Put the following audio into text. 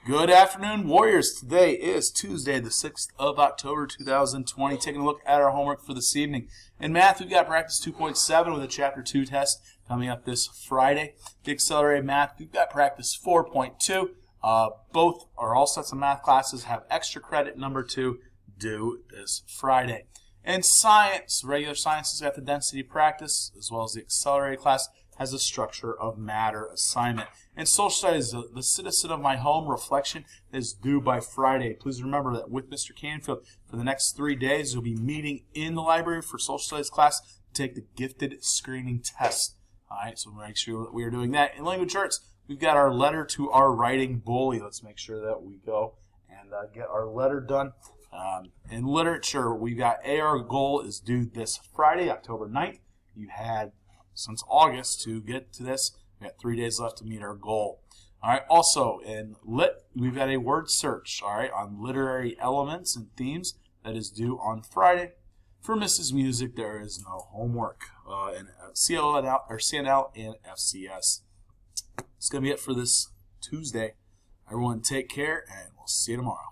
Good afternoon, Warriors. Today is Tuesday, the 6th of October, 2020. Taking a look at our homework for this evening. In math, we've got practice 2.7 with a Chapter 2 test coming up this Friday. The accelerated math, we've got practice 4.2. Both or all sets of math classes have extra credit number 2 due this Friday. In science, regular science has got the density practice, as well as the accelerated class has a structure of matter assignment. And social studies, the citizen of my home reflection is due by Friday. Please remember that with Mr. Canfield, for the next 3 days, you'll be meeting in the library for social studies class to take the gifted screening test. All right, so make sure that we are doing that. In language arts, we've got our letter to our writing bully. Let's make sure that we go and get our letter done. In literature, we've got AR goal is due this Friday, October 9th. You had since August to get to this. We got 3 days left to meet our goal. All right. Also in lit, we've got a word search. All right, on literary elements and themes that is due on Friday. For Mrs. Music, there is no homework in CLL or CNL and FCS. It's gonna be it for this Tuesday. Everyone, take care, and we'll see you tomorrow.